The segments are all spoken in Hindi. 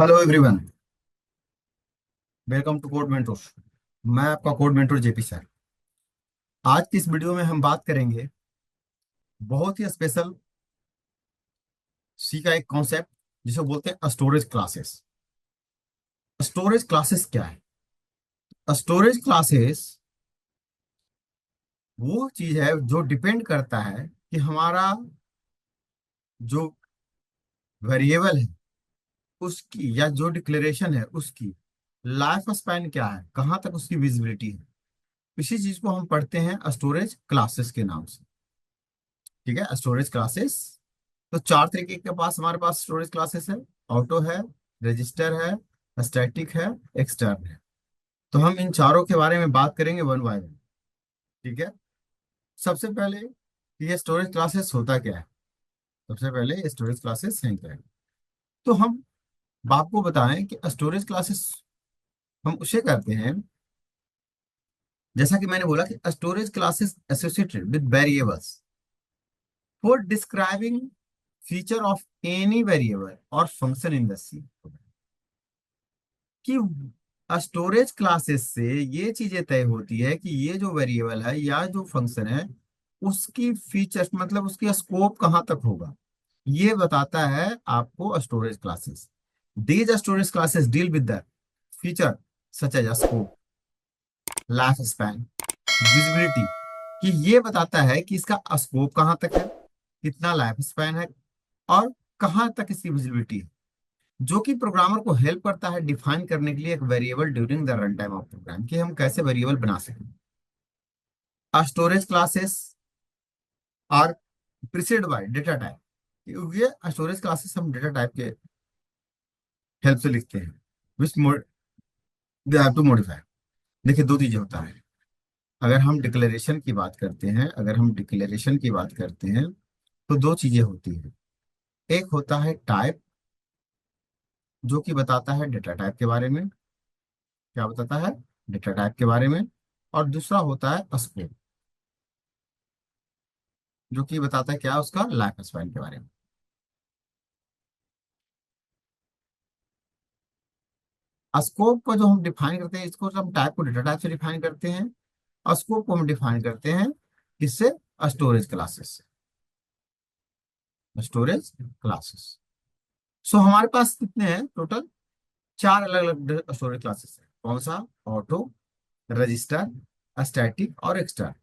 Hello everyone, welcome to code mentor. मैं आपका कोड मेंटोर जेपी सर। आज की इस वीडियो में हम बात करेंगे बहुत ही स्पेशल सी का एक कॉन्सेप्ट जिसे बोलते हैं स्टोरेज क्लासेस। स्टोरेज क्लासेस क्या है? स्टोरेज क्लासेस वो चीज है जो डिपेंड करता है कि हमारा जो वेरिएबल है उसकी या जो डिक्लेरेशन है उसकी लाइफ स्पैन क्या है, कहाँ तक उसकी विजिबिलिटी है। इसी चीज को हम पढ़ते हैं स्टोरेज क्लासेस के नाम से। ठीक है, स्टोरेज क्लासेस। तो चार तरीके के पास हमारे पास स्टोरेज क्लासेस है। ऑटो है, रजिस्टर है, स्टैटिक है, एक्सटर्न है। तो हम इन चारों के बारे में बात करेंगे वन बाय वन। ठीक है। सबसे पहले ये स्टोरेज क्लासेस होता क्या है? सबसे पहले ये स्टोरेज क्लासेस हैं क्या है? तो हम आपको बताएं कि स्टोरेज क्लासेस हम उसे करते हैं, जैसा कि मैंने बोला कि storage classes associated with variables for describing feature of any variable और फंक्शन इन द सी। कि स्टोरेज क्लासेस से ये चीजें तय होती है कि ये जो वेरिएबल है या जो फंक्शन है उसकी फीचर्स मतलब उसकी स्कोप कहाँ तक होगा, ये बताता है आपको storage classes. These storage classes deal with the feature such as scope, life span, visibility. कि ये बताता है कि इसका स्कोप कहाँ तक है, कितना लाइफ स्पैन है, और कहाँ तक इसकी विजिबिलिटी है, जो कि प्रोग्रामर को हेल्प करता है डिफाइन करने के लिए एक variable during the run time of program कि हम कैसे वेरिएबल बना सकें। Storage classes are preceded by data type. ये स्टोरेज क्लासेस हम डेटा टाइप के हेल्प से लिखते हैं, which they have to modify. देखिए, दो चीजें होता है। अगर हम डिक्लेरेशन की बात करते हैं, तो दो चीजें होती हैं। एक होता है टाइप, जो कि बताता है डेटा टाइप के बारे में। क्या बताता है? डेटा टाइप के बारे में। और दूसरा होता है स्कोप, जो कि बताता है क्या, उसका लाइफ स्पैन के बारे में। स्कोप को जो हम डिफाइन करते हैं, इसको जो हम टाइप को डेटा टाइप से डिफाइन करते हैं, स्कोप को हम डिफाइन करते हैं किससे? स्टोरेज क्लासेस से। Storage classes. सो हमारे पास कितने हैं टोटल? चार अलग अलग स्टोरेज क्लासेस है। कौन सा? ऑटो, रजिस्टर, स्टैटिक और एक्सटर्न।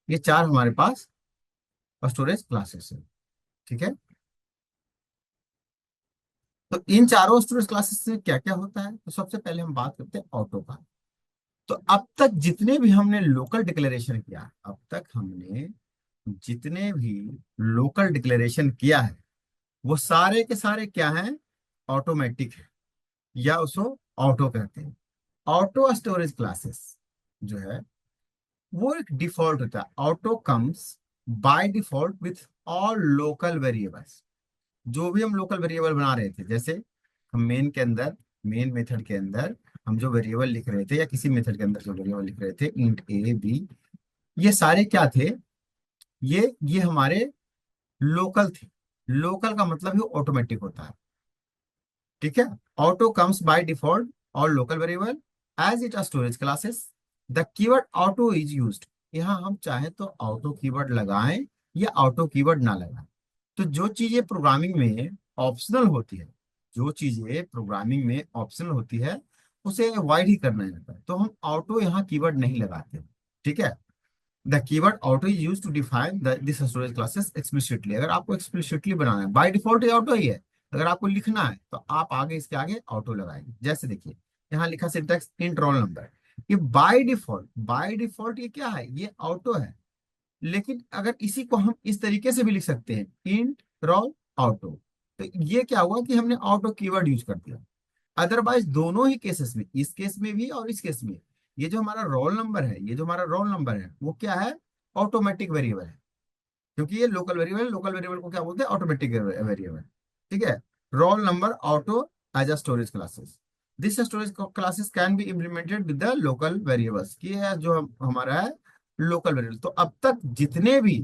ये चार हमारे पास स्टोरेज क्लासेस है। ठीक है। तो इन चारों स्टोरेज क्लासेस से क्या क्या होता है, तो सबसे पहले हम बात करते हैं ऑटो का। तो अब तक जितने भी हमने लोकल डिक्लेरेशन किया, अब तक हमने जितने भी लोकल डिक्लेरेशन किया है वो सारे के सारे क्या हैं? ऑटोमेटिक है, या उसको ऑटो कहते हैं। ऑटो स्टोरेज क्लासेस जो है वो एक डिफॉल्ट होता है। Auto comes by default with all local variables. जो भी हम लोकल वेरिएबल बना रहे थे, जैसे हम मेन के अंदर, मेन मेथड के अंदर हम जो वेरिएबल लिख रहे थे, या किसी मेथड के अंदर जो वेरिएबल लिख रहे थे, इंट ए बी, ये सारे क्या थे? ये हमारे लोकल थे। लोकल का मतलब ही ऑटोमेटिक होता है। ठीक है। ऑटो कम्स बाय डिफॉल्ट और local variable as it storage classes. The keyword auto is used. यहाँ हम चाहे तो ऑटो कीवर्ड लगाएं या ऑटो कीवर्ड ना लगाएं। तो जो चीजें प्रोग्रामिंग में ऑप्शनल होती है, जो चीजें प्रोग्रामिंग में ऑप्शनल होती है उसे अवॉइड ही करना रहता है, तो हम ऑटो यहाँ कीवर्ड नहीं लगाते। ठीक है। The keyword auto is use to define this storage classes explicitly. अगर आपको एक्सप्लिसिटली बनाना है, बाय डिफॉल्ट ये ऑटो ही है। अगर आपको लिखना है तो आप आगे इसके आगे ऑटो लगाएंगे। जैसे देखिए, यहाँ लिखा सिंटैक्स इंट रोल नंबर। ये बाय डिफॉल्ट ये क्या है? ये ऑटो है। लेकिन अगर इसी को हम इस तरीके से भी लिख सकते हैं, इंट रोल ऑटो, तो ये क्या हुआ कि हमने ऑटो कीवर्ड यूज कर दिया। अदरवाइज दोनों ही केसेस में, इस केस में भी और इस केस में, ये जो हमारा रोल नंबर है वो क्या है? ऑटोमेटिक वेरिएबल है। क्योंकि ये लोकल वेरिएबल को क्या बोलते हैं? Automatic variable. ठीक है। Roll number auto as a storage classes. This storage classes can be implemented with the local variables. की है जो हमारा है लोकल वेरिएबल। तो अब तक जितने भी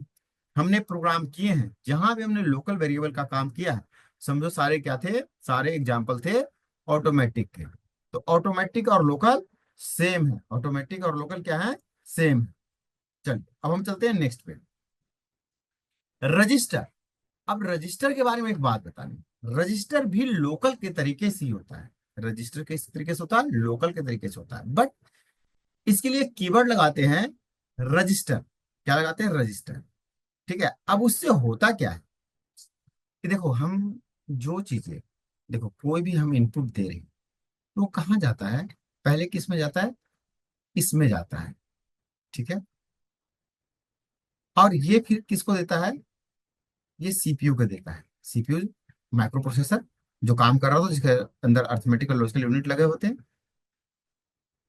हमने प्रोग्राम किए हैं, जहां भी हमने लोकल वेरिएबल का काम किया है, समझो सारे क्या थे? सारे एग्जाम्पल थे ऑटोमेटिक के। तो ऑटोमेटिक और लोकल सेम है, ऑटोमेटिक और लोकल क्या है, सेम है। चलिए अब हम चलते हैं नेक्स्ट पे, रजिस्टर। अब रजिस्टर के बारे में एक बात बतानी, रजिस्टर भी लोकल के तरीके से ही होता है। रजिस्टर किस तरीके से होता है, लोकल के तरीके से होता है, बट इसके लिए कीवर्ड लगाते हैं रजिस्टर। क्या लगाते हैं, रजिस्टर। ठीक है, अब उससे होता क्या है कि देखो हम जो चीजें, देखो कोई भी हम इनपुट दे रहे हैं तो वो कहाँ जाता है, पहले किस में जाता है, इसमें जाता है। ठीक है, और ये फिर किसको देता है, ये सीपीयू को देता है। सीपीयू माइक्रो प्रोसेसर जो काम कर रहा होता है, जिसके अंदर अर्थमेटिक और लॉजिकल यूनिट लगे होते हैं।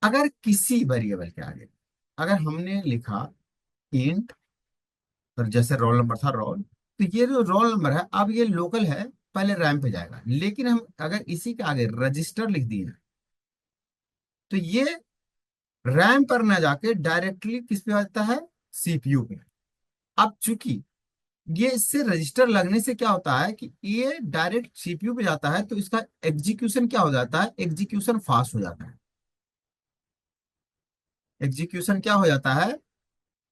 अगर किसी वेरिएबल के आगे अगर हमने लिखा इंट, और जैसे रोल नंबर था रोल, तो ये जो रोल नंबर है अब ये लोकल है, पहले रैम पे जाएगा। लेकिन हम अगर इसी के आगे रजिस्टर लिख दिए तो ये रैम पर ना जाके डायरेक्टली किस पे आता है, सीपीयू पे। अब चूंकि ये इससे रजिस्टर लगने से क्या होता है कि ये डायरेक्ट सीपीयू पे जाता है, तो इसका एग्जीक्यूशन क्या हो जाता है, एग्जीक्यूशन फास्ट हो जाता है। एग्जीक्यूशन क्या हो जाता है,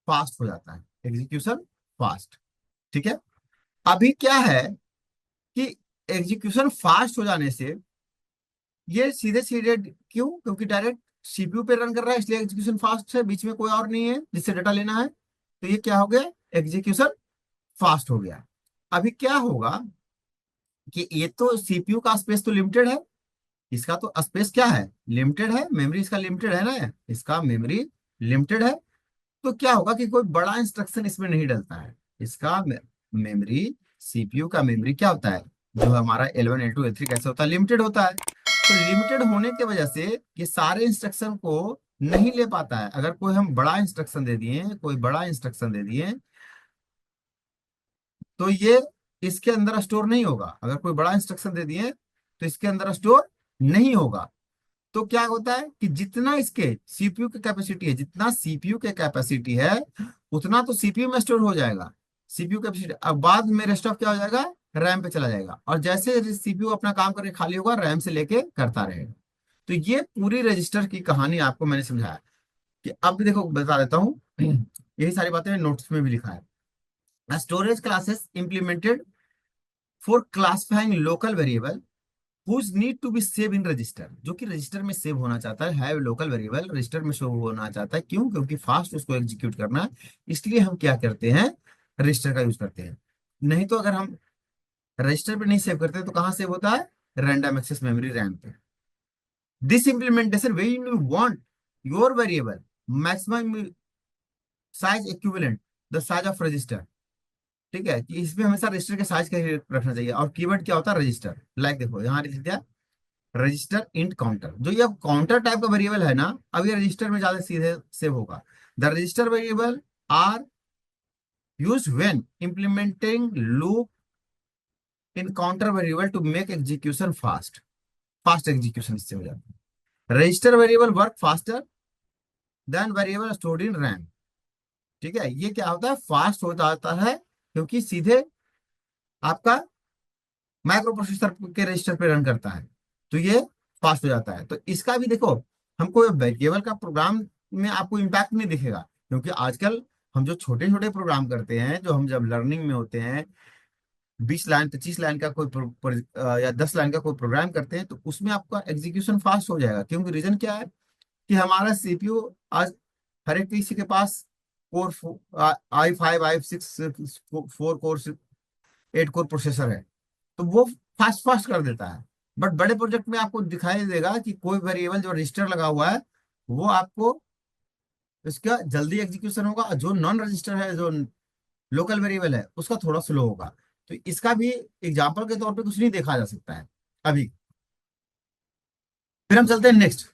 फास्ट हो जाता है, एग्जीक्यूशन फास्ट। ठीक है, अभी क्या है कि एग्जीक्यूशन फास्ट हो जाने से ये सीधे सीधे, क्यों, क्योंकि डायरेक्ट सीपीयू पे रन कर रहा है, इसलिए एग्जीक्यूशन फास्ट है, बीच में कोई और नहीं है जिससे डाटा लेना है। तो ये क्या हो गया, एग्जीक्यूशन फास्ट हो गया। अभी क्या होगा कि ये तो सीपीयू का स्पेस तो लिमिटेड है, इसका तो स्पेस क्या है, लिमिटेड है, मेमोरी इसका लिमिटेड है ना, इसका मेमोरी लिमिटेड है। तो क्या होगा कि कोई बड़ा इंस्ट्रक्शन इसमें नहीं डलता है। इसका मेमोरी, सीपीयू का मेमोरी क्या होता है, जो हमारा L1 L2 L3 कैसे होता है, लिमिटेड होता है। तो लिमिटेड होने की वजह से ये सारे इंस्ट्रक्शन को नहीं ले पाता है। अगर कोई हम बड़ा इंस्ट्रक्शन दे दिए, कोई बड़ा इंस्ट्रक्शन दे दिए, तो ये इसके अंदर स्टोर नहीं होगा। अगर कोई बड़ा इंस्ट्रक्शन दे दिए तो इसके अंदर स्टोर नहीं होगा। तो क्या होता है कि जितना इसके सीपीयू की कैपेसिटी है, जितना सीपीयू के कैपेसिटी है उतना तो सीपीयू में स्टोर हो जाएगा। सीपीयू कैपेसिटी अब बाद में रेस्ट ऑफ क्या हो जाएगा, रैम पे चला जाएगा, और जैसे सीपीयू अपना काम करके खाली होगा रैम से लेके करता रहेगा। तो ये पूरी रजिस्टर की कहानी आपको मैंने समझाया। कि अब भी देखो बता देता हूँ यही सारी बातें नोट्स में भी लिखा है। Storage classes implemented for classifying local variable whose need to be save in register, जो कि रजिस्टर में सेव होना चाहता है लोकल वेरिएबल रजिस्टर में सेव होना चाहता है। क्यों, क्योंकि फास्ट उसको एग्जीक्यूट करना है, इसलिए हम क्या करते हैं, रजिस्टर का यूज करते हैं। नहीं तो अगर हम रजिस्टर पे नहीं सेव करते तो कहाँ सेव होता है, रैंडम एक्सेस मेमोरी रैम पे। This implementation way you want your variable maximum size equivalent the size of register. ठीक है, कि इसमें हमेशा रजिस्टर के साइज का ही रखना चाहिए। और कीवर्ड क्या होता है, रजिस्टर। लाइक देखो यहाँ लिख दिया रजिस्टर इंट काउंटर, जो ये अब काउंटर टाइप का वेरिएबल है ना, अब ये रजिस्टर में ज्यादा सीधे सेव होगा। The register variable are use when implementing loop in counter variable to make execution fast. Fast execution इससे हो जाता है। Register variable work faster than variable stored in RAM. ठीक है, ये क्या होता है, फास्ट हो जाता है क्योंकि सीधे आपका माइक्रो प्रोसेसर के रजिस्टर पे रन करता है, तो ये फास्ट हो जाता है। तो इसका भी देखो, हमको वेरिएबल का प्रोग्राम में आपको इम्पैक्ट नहीं दिखेगा, क्योंकि आजकल हम जो छोटे छोटे प्रोग्राम करते हैं, जो हम जब लर्निंग में होते हैं, 20 लाइन 25 लाइन का कोई या 10 लाइन का कोई प्रोग्राम करते हैं, तो उसमें आपका एग्जीक्यूशन फास्ट हो जाएगा। क्योंकि रीजन क्या है कि हमारा सीपीयू आज हर एक किसी के पास core i5 i6 4 core 8 core processor है, तो वो फास्ट फास्ट कर देता है। बट बड़े प्रोजेक्ट में आपको दिखाई देगा कि कोई वेरिएबल जो रजिस्टर लगा हुआ है वो आपको इसका जल्दी एग्जीक्यूशन होगा, और जो नॉन रजिस्टर है, जो लोकल वेरिएबल है, उसका थोड़ा स्लो होगा। तो इसका भी एग्जाम्पल के तौर पे कुछ नहीं देखा जा सकता है अभी। फिर हम चलते हैं नेक्स्ट,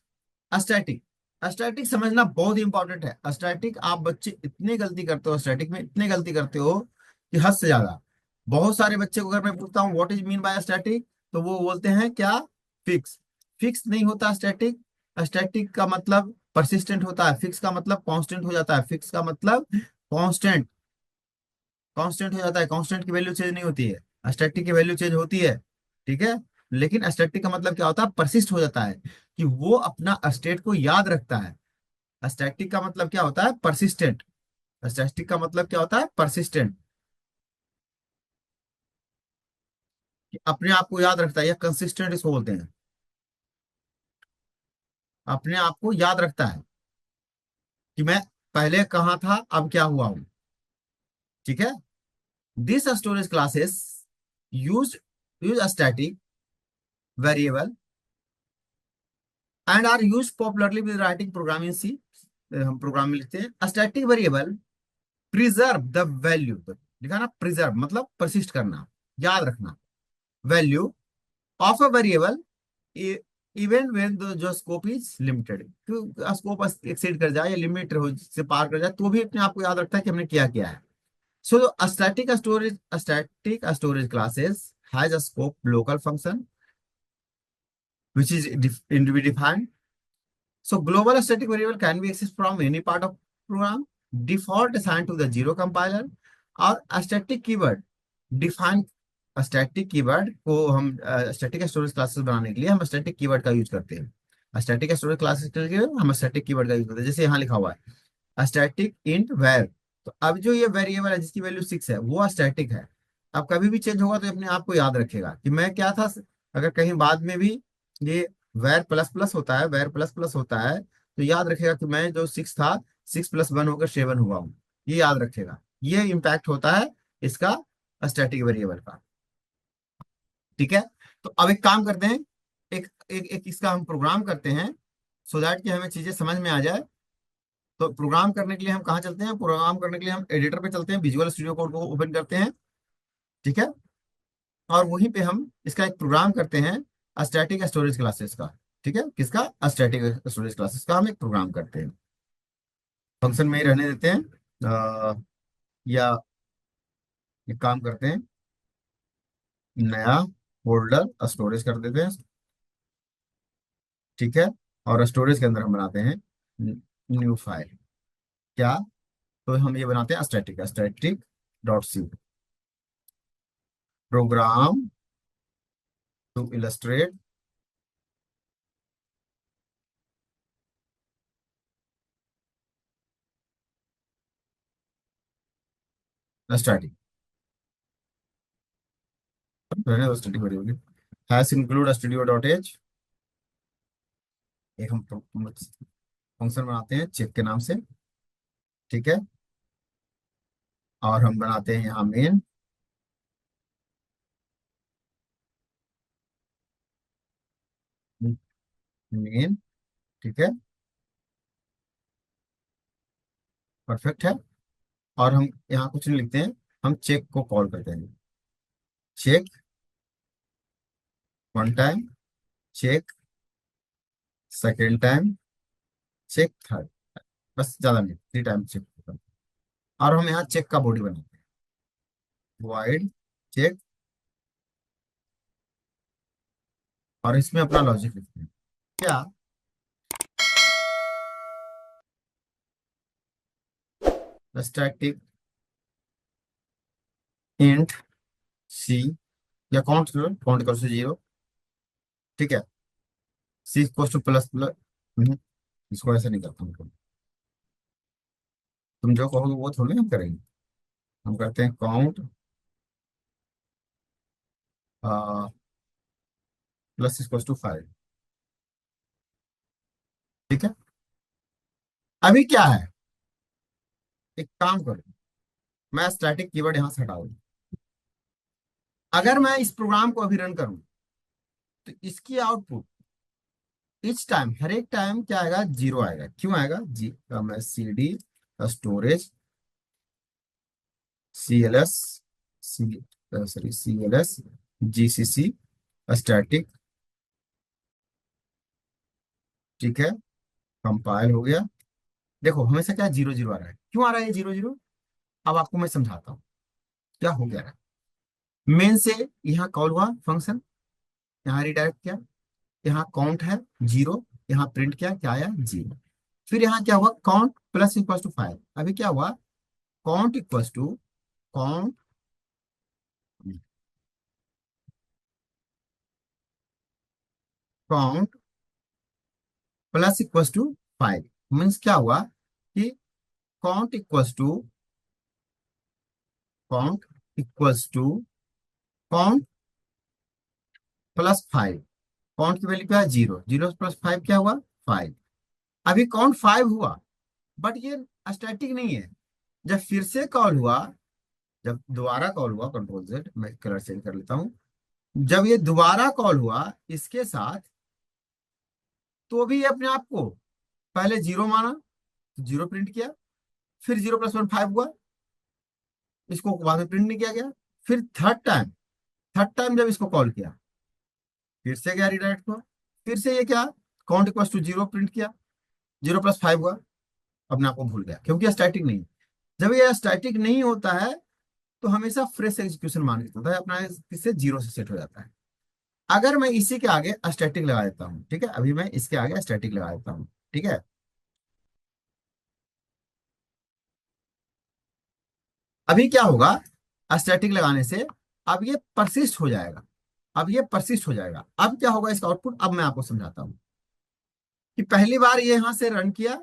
स्टैटिक। स्टैटिक समझना बहुत इंपॉर्टेंट है। स्टैटिक आप बच्चे इतने गलती करते हो, स्टैटिक में इतने गलती करते हो कि हद से ज्यादा। बहुत सारे बच्चे को अगर मैं पूछता हूँ what is mean by static, तो वो बोलते हैं क्या, फिक्स। फिक्स नहीं होता स्टैटिक। स्टैटिक का मतलब परसिस्टेंट होता है, फिक्स का मतलब कांस्टेंट हो जाता है। फिक्स का मतलब कांस्टेंट, कांस्टेंट हो जाता है। कांस्टेंट की वैल्यू चेंज नहीं होती है, स्टैटिक की वैल्यू चेंज होती है। ठीक है, लेकिन स्टैटिक का मतलब क्या होता है, परसिस्ट हो जाता है, कि वो अपना स्टेट को याद रखता है। स्टैटिक का मतलब क्या होता है, परसिस्टेंट। स्टैटिक का मतलब क्या होता है, परसिस्टेंट, कि अपने आप को याद रखता है, या कंसिस्टेंट इसको बोलते हैं, अपने आप को याद रखता है कि मैं पहले कहाँ था, अब क्या हुआ हूं। ठीक है। This storage classes use use static variable and are use popularly with writing program in C. हम प्रोग्राम में लिखते हैं static variable preserve the value. लिखा ना, प्रिजर्व मतलब परसिस्ट करना, याद रखना, value of a variable even when जो scope is limited, scope exceed कर जाए या लिमिट हो से पार कर जाए, तो भी अपने आप को याद रखता है कि हमने किया क्या है। सो static storage classes has a scope local function which is defined. So global static variable can be accessed from any part of program, default assigned to the zero compiler, और static keyword define। Static keyword को हम स्टैटिक स्टोरेज क्लासेस बनाने के लिए हम स्टैटिक कीवर्ड का यूज करते हैं। स्टैटिक स्टोरेज क्लासेस के लिए हम स्टैटिक कीवर्ड का यूज करते हैं, जैसे यहाँ लिखा हुआ है स्टैटिक इंट वेर। तो अब जो ये वेरिएबल है जिसकी वैल्यू 6 है वो स्टैटिक है। अब कभी भी चेंज होगा तो अपने आप को याद रखेगा कि मैं क्या था। अगर कहीं बाद में भी ये वेर प्लस प्लस होता है, वेर प्लस प्लस होता है, तो याद रखेगा कि मैं जो 6 था, 6 + 1 होकर 7 हुआ हूँ। ये याद रखेगा। ये इम्पैक्ट होता है इसका स्टैटिक वेरिएबल का। ठीक है। तो अब एक काम करते हैं, एक इसका हम प्रोग्राम करते हैं, सो दैट कि हमें चीजें समझ में आ जाए। तो प्रोग्राम करने के लिए हम कहाँ चलते हैं, प्रोग्राम करने के लिए हम एडिटर पे चलते हैं, विजुअल स्टूडियो कोड को ओपन करते हैं। ठीक है। और वहीं पे हम इसका एक प्रोग्राम करते हैं स्टैटिक स्टोरेज क्लासेस का। ठीक है, किसका, स्टैटिक स्टोरेज क्लासेस का हम एक प्रोग्राम करते हैं। फंक्शन में ही रहने देते हैं। या एक काम करते हैं, नया फोल्डर स्टोरेज कर देते हैं। ठीक है। और स्टोरेज के अंदर हम बनाते हैं न्यू फाइल। क्या, तो हम ये बनाते हैं static static dot c, program to illustrate static, रहने दो static variable. Hash include studio dot h, एक हम फंक्शन बनाते हैं चेक के नाम से। ठीक है। और हम बनाते हैं यहाँ मेन। ठीक है, परफेक्ट है। और हम यहाँ कुछ नहीं लिखते हैं, हम चेक को कॉल करते हैं। Check 1 time, check second time, check third, बस ज्यादा नहीं, 3 टाइम चेक। और हम यहाँ चेक का बॉडी बनाते हैं, वाइड चेक, और इसमें अपना लॉजिक लिखते हैं। क्या, स्टैटिक इंट सी, या काउंट करो, काउंट करो से 0। ठीक है। सी इक्वल टू प्लस प्लस, इसको ऐसे नहीं करता हूँ। तुम जो कहोगे वो थोड़ी हम करेंगे। हम करते हैं काउंट प्लस इक्वल टू 5। ठीक है। अभी क्या है, एक काम करो, मैं स्टैटिक कीवर्ड यहाँ से हटा दूँ। अगर मैं इस प्रोग्राम को अभी रन करूँ तो इसकी आउटपुट इच टाइम, हर एक टाइम क्या आएगा, 0 आएगा। क्यों आएगा, मैं C D storage C L S C sorry C L S G C C static. ठीक है, कंपाइल हो गया। देखो हमेशा क्या 0 0 आ रहा है, क्यों आ रहा है ये 0 0। अब आपको मैं समझाता हूँ क्या हो गया है। मेन से यहाँ कॉल हुआ फंक्शन, यहाँ रिडायरेक्ट किया, यहाँ काउंट है 0, यहाँ प्रिंट किया, क्या आया 0। फिर यहाँ क्या हुआ, काउंट प्लस इक्वल टू 5। अभी क्या हुआ, count equal to count count plus equal to 5। Means क्या हुआ कि count equal to count equals to count plus 5। Count की वैल्यू क्या है? 0। 0 प्लस 5 क्या हुआ? 5। अभी काउंट 5 हुआ, बट ये स्टैटिक नहीं है। जब फिर से कॉल हुआ, जब दोबारा कॉल हुआ, कंट्रोल जेड, मैं कलर चेंज कर लेता हूं। जब ये दोबारा कॉल हुआ इसके साथ, तो भी ये अपने आप को पहले 0 माना, तो 0 प्रिंट किया। फिर 0 प्लस 1 5 हुआ, इसको बाद में प्रिंट नहीं किया गया। फिर थर्ड टाइम जब इसको कॉल किया, फिर से गया रिडायरेक्ट हुआ। फिर से ये क्या, काउंट इक्वल टू 0 प्रिंट किया, 0 प्लस 5 हुआ। अपने आप को भूल गया, क्योंकि स्टैटिक नहीं है। जब ये स्टैटिक नहीं होता है तो हमेशा फ्रेश एग्जीक्यूशन मान लेता है अपना, इससे 0 से सेट हो जाता है। अगर मैं इसी के आगे स्टैटिक लगा देता हूँ, ठीक है, अभी मैं इसके आगे स्टैटिक लगा देता हूँ, ठीक है। अभी क्या होगा, स्टैटिक लगाने से अब ये परसिस्ट हो जाएगा। अब ये परसिस्ट हो जाएगा। अब क्या होगा इसका आउटपुट, अब मैं आपको समझाता हूँ। कि पहली बार ये यहां से रन किया,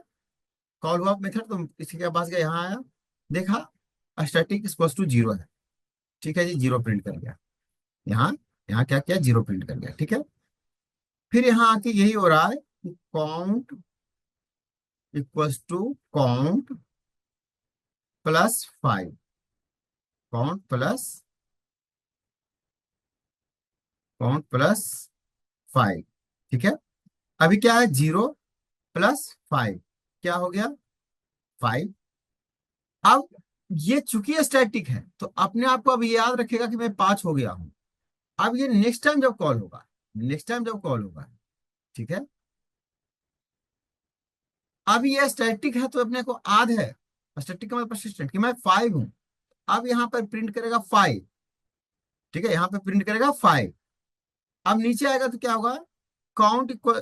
कॉल हुआ मेथड, तो इसके पास गया, यहाँ आया, देखा स्टैटिक इक्वल टू 0 है। ठीक है जी, 0 प्रिंट कर गया। यहाँ यहाँ क्या किया, 0 प्रिंट कर गया, ठीक है। फिर यहाँ आके यही हो रहा है कि count equals to count plus 5। Count plus 5, ठीक है। अभी क्या है, 0 प्लस 5 क्या हो गया, 5। अब ये चूंकि स्टैटिक है, तो अपने आप को अब ये याद रखेगा कि मैं 5 हो गया हूं। अब ये नेक्स्ट टाइम जब कॉल होगा, ठीक है। अब ये स्टैटिक है तो अपने को याद है, स्टैटिक का मतलब persistent, कि मैं 5 हूं। अब यहाँ पर प्रिंट करेगा 5, ठीक है, यहाँ पे प्रिंट करेगा 5। अब नीचे आएगा तो क्या होगा, count equal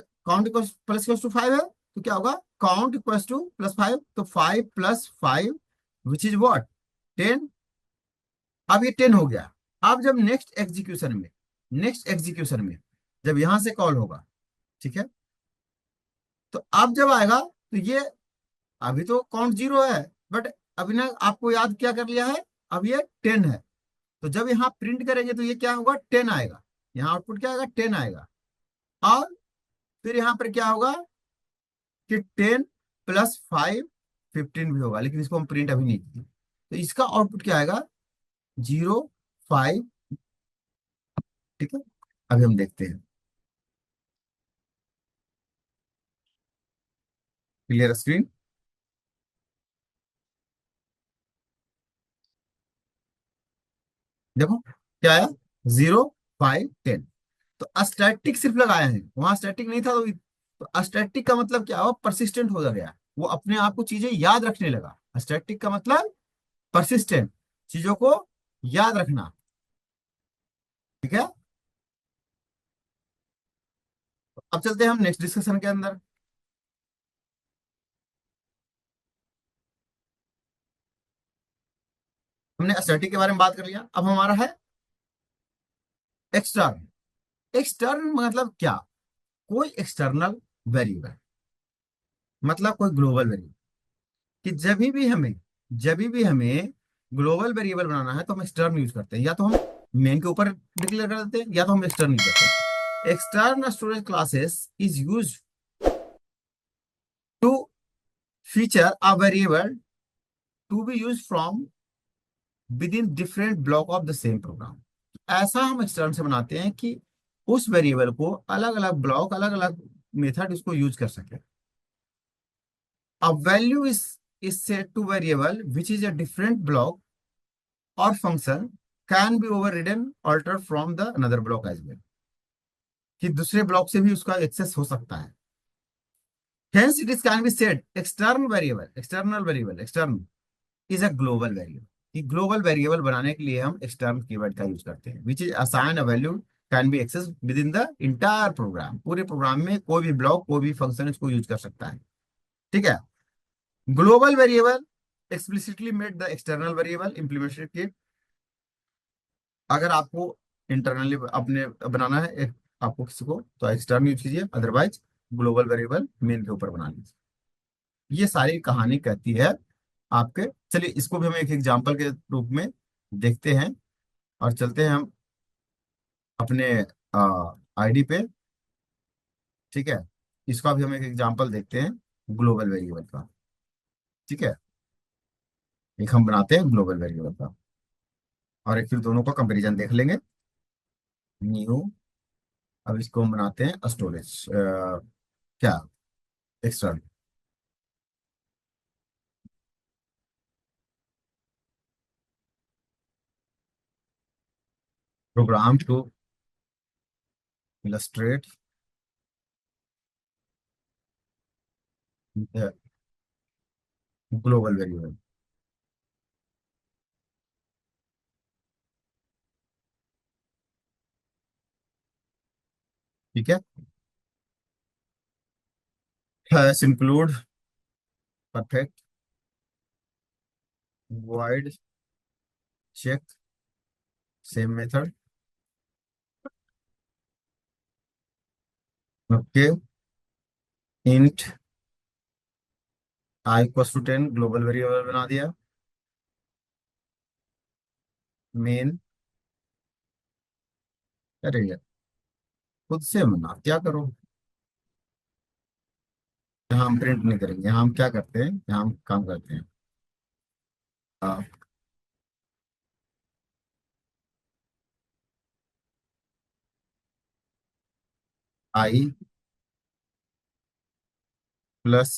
plus equal to 5 है, तो क्या होगा, काउंट इक्वल टू प्लस 5, तो 5 प्लस 5 विच इज व्हाट, 10। अब ये 10 हो गया। अब जब नेक्स्ट एग्जीक्यूशन में जब यहां से कॉल होगा, ठीक है, तो अब जब आएगा तो ये, अभी तो काउंट 0 है, बट अभी ना आपको याद क्या कर लिया है, अब ये 10 है। तो जब यहाँ प्रिंट करेंगे तो ये क्या होगा, 10 आएगा। यहाँ आउटपुट क्या आएगा, 10 आएगा। और फिर यहाँ पर क्या होगा कि 10 प्लस 5 15 भी होगा, लेकिन इसको हम प्रिंट अभी नहीं किए। तो इसका आउटपुट क्या आएगा, 0 5, ठीक है। अभी हम देखते हैं, क्लियर स्क्रीन। देखो क्या आया, 0 5 10। तो स्टैटिक सिर्फ लगाया है, वहां स्टैटिक नहीं था। तो स्टैटिक का मतलब क्या हुआ, परसिस्टेंट हो गया। वो अपने आप को चीजें याद रखने लगा। स्टैटिक का मतलब परसिस्टेंट, चीजों को याद रखना, ठीक है। अब चलते हैं हम नेक्स्ट डिस्कशन के अंदर। हमने स्टैटिक के बारे में बात कर लिया, अब हमारा है एक्सटर्न। एक्सटर्न मतलब क्या, कोई एक्सटर्नल वेरिएबल, मतलब कोई ग्लोबल वेरिएबल। कि जब भी हमें ग्लोबल वेरिएबल बनाना है तो हम एक्सटर्न यूज करते हैं। या तो हम मेन के ऊपर डिक्लेयर कर देते हैं, या तो हम एक्सटर्न यूज करते हैं। External storage classes is use to feature a variable to be use from within different block of the same program. ऐसा हम एक्सटर्न से बनाते हैं कि उस वेरिएबल को अलग अलग ब्लॉक, अलग अलग मेथड इसको यूज कर सके। A value is set to variable which is a different block or function can be overridden, altered from the another block as well। कि दूसरे ब्लॉक से भी उसका एक्सेस हो सकता है। Hence it is can be said external is a global variable। कि ग्लोबल वेरिएबल बनाने के लिए हम एक्सटर्नल कीवर्ड का यूज करते हैं, which is assign a value can be access within the entire program. पूरे प्रोग्राम में कोई भी ब्लॉक, कोई भी फंक्शन इसको यूज कर सकता है, ठीक है। Global variable explicitly made the external variable implemented. अगर आपको इंटरनली अपने बनाना है आपको किसी को तो एक्सटर्न यूज कीजिए, अदरवाइज ग्लोबल वेरिएबल मेन के ऊपर बना लीजिए। ये सारी कहानी कहती है आपके। चलिए इसको भी हम एक एग्जाम्पल के रूप में देखते हैं, और चलते हैं हम अपने आईडी पे। ठीक है, इसका भी हम एक एग्जाम्पल देखते हैं ग्लोबल वेरिएबल का। ठीक है, एक हम बनाते हैं ग्लोबल वेरिएबल का, और एक फिर दोनों का कंपैरिजन देख लेंगे। न्यू, अब इसको हम बनाते हैं स्टोरेज, क्या, external. Program to illustrate global variable. ठीक है, hash include perfect void check same method. Okay, int i equals to 10 global variable बना दिया। मेन, अरे यार खुद से बना क्या करो। यहाँ हम प्रिंट नहीं करेंगे, यहाँ हम क्या करते हैं, यहाँ हम काम करते हैं। I plus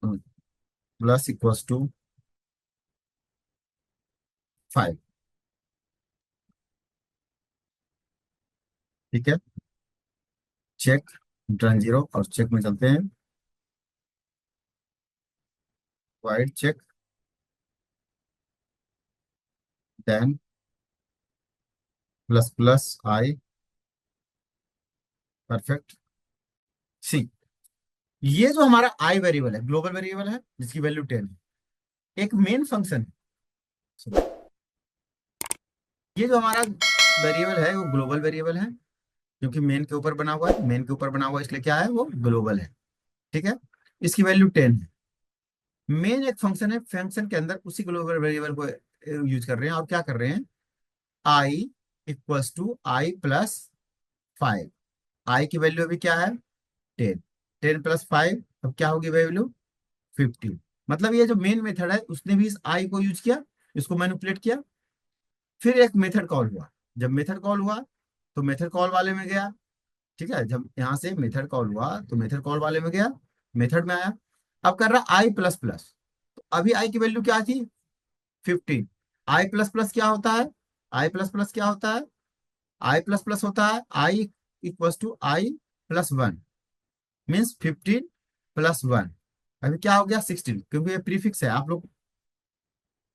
plus equals to 5। ठीक है, चेक रन जीरो, और चेक में चलते हैं, void check then plus plus I perfect C. ये जो हमारा आई वेरिएबल है, ग्लोबल वेरिएबल है जिसकी वैल्यू 10 है, एक मेन फंक्शन है। ये जो हमारा वेरिएबल है वो ग्लोबल वेरिएबल है, क्योंकि मेन के ऊपर बना हुआ है, मेन के ऊपर बना हुआ है इसलिए क्या है, वो ग्लोबल है। ठीक है, इसकी वैल्यू 10 है। मेन एक फंक्शन है, फंक्शन के अंदर उसी ग्लोबल वेरिएबल को यूज कर रहे हैं, और क्या कर रहे हैं, आई इक्वल्स टू आई प्लस 5। आई की वैल्यू अभी क्या है, 10। 10 प्लस 5, अब क्या होगी वैल्यू, 15। मतलब ये जो मेन मेथड है उसने भी इस आई को यूज किया, इसको मैनिपुलेट किया। फिर एक मेथड कॉल हुआ, जब मेथड कॉल हुआ तो मेथड कॉल वाले में गया। ठीक है, जब यहाँ से मेथड कॉल हुआ तो मेथड कॉल वाले में गया, मेथड में आया, अब कर रहा आई प्लस प्लस। तो अभी आई की वैल्यू क्या थी, 15। आई प्लस प्लस क्या होता है, आई प्लस प्लस क्या होता है, आई प्लस प्लस होता है I equals to I plus 1, means 15 plus 1। अभी क्या हो गया, 16, क्योंकि ये प्रीफिक्स है। आप लोग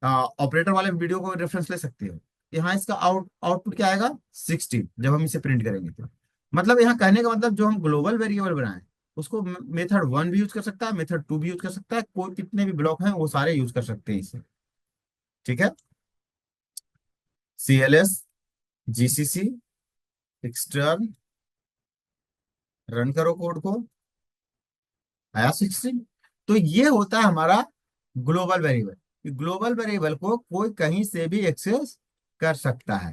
ऑपरेटर वाले वीडियो को रेफरेंस ले सकते हो। यहाँ इसका आउटपुट क्या आएगा, 16, जब हम इसे प्रिंट करेंगे तो। मतलब यहाँ कहने का मतलब, जो हम ग्लोबल वेरिएबल बनाए उसको मेथड 1 भी यूज कर सकता है, मेथड 2 भी यूज कर सकता है, कोई कितने भी ब्लॉक हैं वो सारे यूज कर सकते हैं इसे। ठीक है, CLS GCC एक्सटर्न, रन करो कोड को, आया 16। तो ये होता है हमारा ग्लोबल वेरिएबल। ग्लोबल वेरिएबल को कोई कहीं से भी एक्सेस कर सकता है।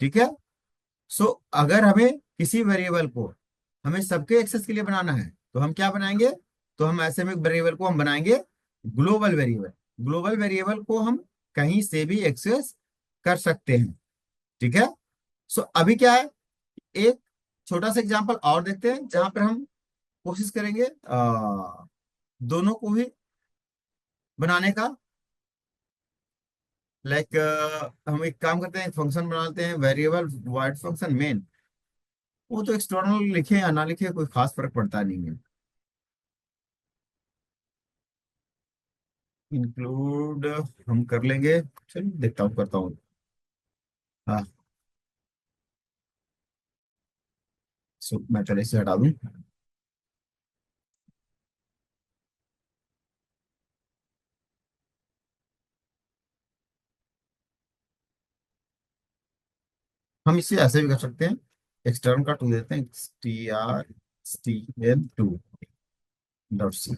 ठीक है, सो अगर हमें किसी वेरिएबल को हमें सबके एक्सेस के लिए बनाना है तो हम क्या बनाएंगे, तो हम ऐसे में वेरिएबल को हम बनाएंगे ग्लोबल वेरिएबल। ग्लोबल वेरिएबल को हम कहीं से भी एक्सेस कर सकते हैं। ठीक है, सो अभी क्या है, एक छोटा सा एग्जांपल और देखते हैं जहां पर हम कोशिश करेंगे दोनों को भी बनाने का। लाइक हम एक काम करते हैं, फंक्शन बनाते हैं वेरिएबल वाइड फंक्शन मेन। वो तो एक्सटर्नल लिखे या ना लिखे कोई खास फर्क पड़ता नहीं है। इंक्लूड हम कर लेंगे, चलिए देखता हूँ, करता हूँ। हाँ, मैं पहले से हटा दूं। हम इसे ऐसे भी कर सकते हैं, एक्सटर्न का टू देते हैं, TRSTL2 dot c,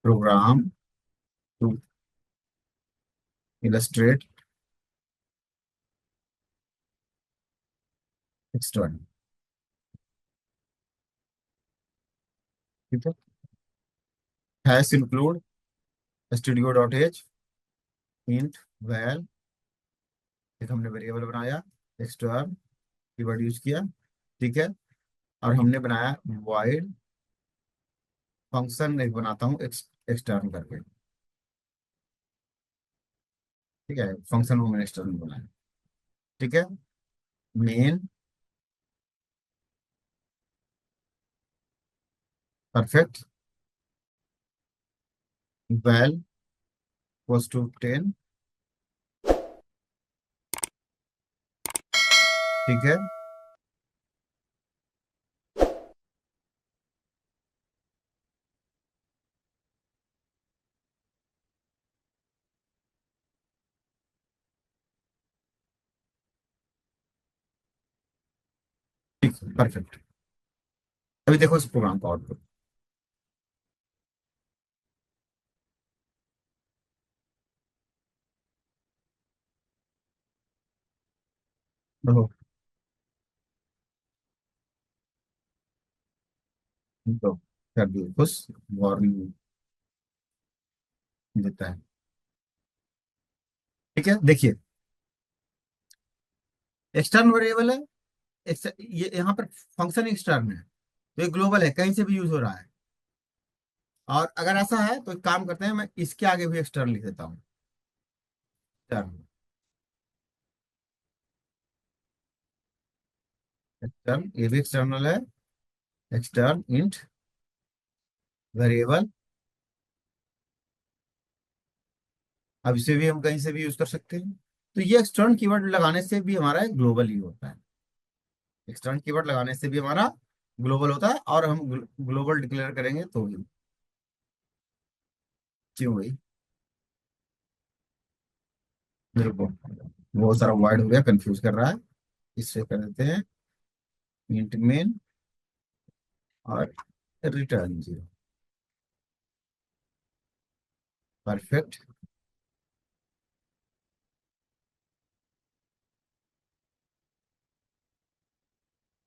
program to illustrate extern. ठीक है। Hash include studio dot h int val, एक हमने वेरिएबल बनाया, एक्सटर्न कीवर्ड यूज किया। ठीक है। और हमने बनाया वाइड फंक्शन, एक बनाता हूँ एक्सटर्न करके। ठीक है, फंक्शन वो मैंने एक्सटर्न बनाया। ठीक है। Main perfect val was to 10। ठीक है। ठीक है परफेक्ट। अभी देखो इस प्रोग्राम का आउटपुट। देखो, तो कर दिए खुश, वार्निंग देता है। ठीक है, देखिए एक्सटर्न वेरिएबल है, ये यहाँ पर फंक्शन एक्सटर्न है, तो ये ग्लोबल है, कहीं से भी यूज हो रहा है। और अगर ऐसा है तो एक काम करते हैं, मैं इसके आगे भी एक्सटर्न लिख देता हूँ। एक्सटर्न, एक्सटर्न ये भी एक्सटर्नल है, एक्सटर्न इंट वेरिएबल। अब इसे भी हम कहीं से भी यूज कर सकते हैं। तो ये एक्सटर्न कीवर्ड लगाने से भी हमारा ग्लोबल ही होता है। एक्सटर्न कीवर्ड लगाने से भी हमारा ग्लोबल होता है, और हम ग्लोबल डिक्लेयर करेंगे तो ही। क्यों भाई, मेरे को बहुत सारा वर्ड हो गया, कंफ्यूज कर रहा है। इससे कर देते हैं इंट मेन और रिटर्न 0। परफेक्ट।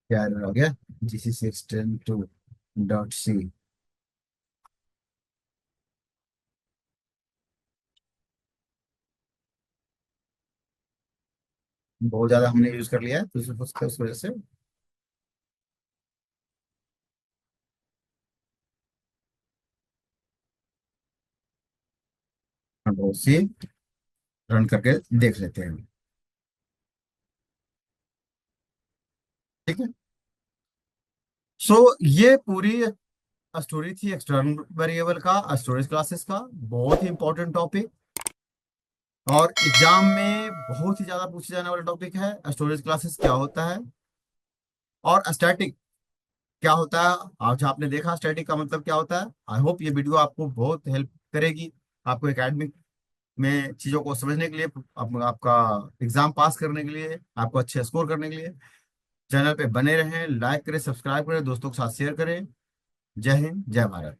क्या error हो गया, GCC extend to dot c. बहुत ज्यादा हमने यूज कर लिया है तो उस वजह से कंट्रोल सी रन करके देख लेते हैं। ठीक है। सो ये पूरी स्टोरी थी एक्सटर्नल वेरिएबल का, स्टोरेज क्लासेस का, बहुत ही इंपॉर्टेंट टॉपिक, और एग्जाम में बहुत ही ज्यादा पूछे जाने वाला टॉपिक है। स्टोरेज क्लासेस क्या होता है और स्टैटिक क्या होता है। आज आपने देखा स्टैटिक का मतलब क्या होता है। आई होप ये वीडियो आपको बहुत हेल्प करेगी, आपको एकेडमिक में चीज़ों को समझने के लिए, आपका एग्जाम पास करने के लिए, आपको अच्छे स्कोर करने के लिए। चैनल पे बने रहें, लाइक करें, सब्सक्राइब करें, दोस्तों के साथ शेयर करें। जय हिंद, जय भारत।